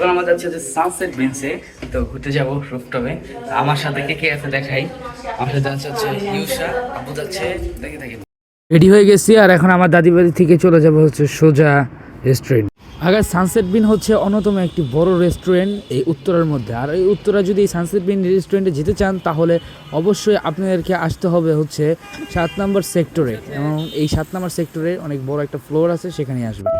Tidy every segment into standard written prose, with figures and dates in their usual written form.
এখন আমরা যাচ্ছি হচ্ছে সানসেট বিনসে, তো ঘুরতে যাবো রুফটপে। আমার সাথে কে কে আছে দেখাই। আমার সাথে যাচ্ছে হচ্ছে ইউসা, আবু যাচ্ছে, দেখে দেখে রেডি হয়ে গেছি। আর এখন আমার দাদি বাড়ি থেকে চলে যাবো হচ্ছে সোজা রেস্টুরেন্ট। আগে সানসেট বিন হচ্ছে অন্যতম একটি বড় রেস্টুরেন্ট এই উত্তরার মধ্যে। আর এই উত্তরা যদি এই সানসেট বিন রেস্টুরেন্টে যেতে চান তাহলে অবশ্যই আপনাদেরকে আসতে হবে হচ্ছে 7 নম্বর সেক্টরে, এবং এই 7 নম্বর সেক্টরে অনেক বড় একটা ফ্লোর আছে, সেখানে আসবে।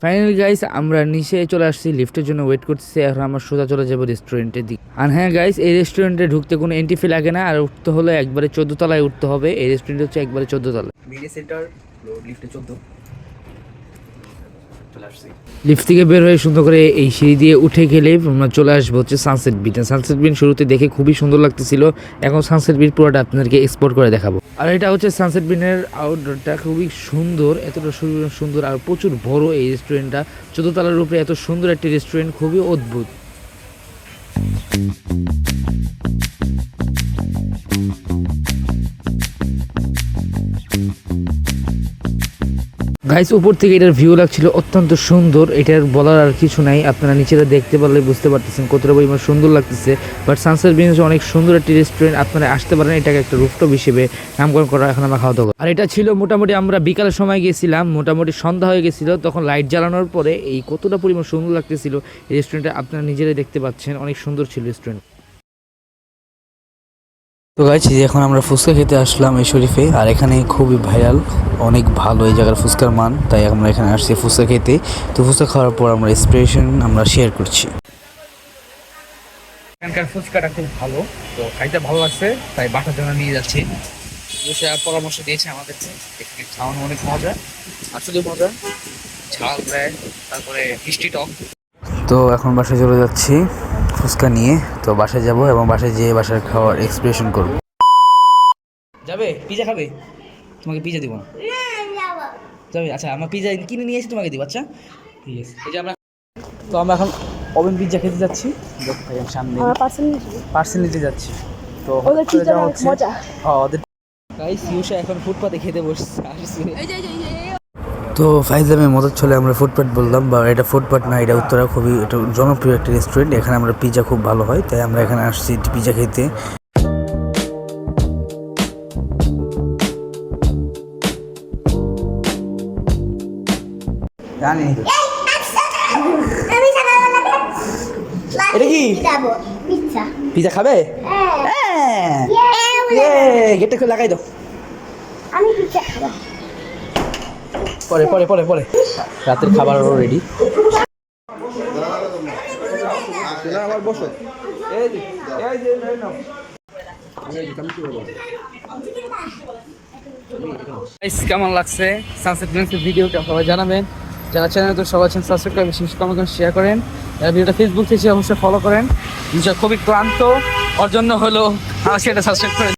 ফাইনালি গাইস আমরা নিচে চলে আসছি, লিফটের জন্য ওয়েট করতেছি। এখন আমরা সোজা চলে যাবো রেস্টুরেন্টের দিকে। আর হ্যাঁ গাইস, এই রেস্টুরেন্টে ঢুকতে কোনো এন্ট্রি ফি লাগে না, আর উঠতে হলে একবারে 14 তলায় উঠতে হবে। এই রেস্টুরেন্ট হচ্ছে একবারে 14 তলায়। মিডিয়া সেন্টার লিফটে 14 চলে আসছি। লিফট থেকে বের হয়ে সুন্দর করে এই সিঁড়ি দিয়ে উঠে গেলে আমরা চলে আসবো হচ্ছে সানসেট বিন। সানসেট বিন শুরুতে দেখে খুবই সুন্দর লাগতেছিল, এখন সানসেট বিন পুরোটা আপনাদেরকে এক্সপ্লোর করে দেখাবো। আর এটা হচ্ছে সানসেট বিনের আউটডোরটা, খুবই সুন্দর, এতটা সুন্দর আর প্রচুর বড় এই রেস্টুরেন্টটা। 14 তলার উপরে এত সুন্দর একটি রেস্টুরেন্ট, খুবই অদ্ভুত। গাইস উপর থেকে এটার ভিউ লাগছিল অত্যন্ত সুন্দর, এটার বলার আর কিছু নাই, আপনারা নিচেটা দেখতে পারলে বুঝতে পারতেছেন কতটা পরিমাণ সুন্দর লাগতেছে। বাট সানসেট বিন হচ্ছে অনেক সুন্দর একটি রেস্টুরেন্ট, আপনারা আসতে পারেন, এটাকে একটা রুফটপ হিসেবে নামকরণ করা। এখন আমরা খাওয়া দাওয়া, আর এটা ছিল মোটামুটি আমরা বিকালের সময় গেছিলাম, মোটামুটি সন্ধ্যা হয়ে গেছিল, তখন লাইট জ্বালানোর পরে এই কতটা পরিমাণ সুন্দর লাগতেছিল এই রেস্টুরেন্টে, আপনারা নিজেরাই দেখতে পাচ্ছেন, অনেক সুন্দর ছিল রেস্টুরেন্ট। তো গাইস এখন আমরা ফুচকা খেতে আসলাম এই শরীফে, আর এখানে খুবই ভাইরাল, অনেক ভালো এই জায়গার ফুচকার মান, তাই আমরা এখানে আসছি ফুচকা খেতে। তো ফুচকা খাওয়ার পর আমরা ইন্সপিরেশন আমরা শেয়ার করছি। এখানকার ফুচকাটা খুব ভালো, তো খাইতে ভালো লাগছে, তাই বাসার জন্য নিয়ে যাচ্ছি। পরামর্শ দিয়েছে আমাদেরকে, এখানে খাওয়ানো অনেক মজা, আসলে মজা, ঝাল দেয়, তারপরে মিষ্টি টক। তো এখন বাসায় চলে যাচ্ছি ফুচকা নিয়ে। তো বাসায় যাব এবং বাসায় যেয়ে বাসার খাওয়ার এক্সপ্রেশন করব। যাবে পিজা খাবে? তোমাকে পিজা দিব না, যাবে? আচ্ছা আমরা পিজা কিনে নিয়ে এসে তোমাকে দিব। আচ্ছা ঠিক আছে। এই যে আমরা এখন ওভেন পিজা খেতে যাচ্ছি, সামনে পার্সেল নিতে যাচ্ছি। তো ওদের গাইস ইউসা এখন ফুটপাতে খেতে বসছে। তো ফাইজামে মজার ছলে আমরা ফুটপাথ বললাম, বা এটা ফুটপাথ না, এটা উত্তরা খুবই এটা জনপ্রিয় একটা রেস্টুরেন্ট, এখানে আমরা পিজা খুব ভালো হয়, তাই আমরা এখানে আসছি পিজা খেতে। জানি এটা কি পিজা খাবে? গেটটা খুলে লাগাই দাও। আমি পিজা খাবো। পরে পরে পরে পরে রাতের খাবার রেডি। কেমন লাগছে সানসেট বিনসের ভিডিওটা সবাই জানাবেন। যারা চ্যানেল তো সবাই সাবস্ক্রাইব করেন, বেশি কমেন্ট করেন, শেয়ার করেন। যারা ভিডিওটা ফেসবুক থেকে অবশ্যই ফলো করেন। খুবই ক্লান্ত, ওর জন্য হলো আমার সেটা সাবস্ক্রাইব করেন।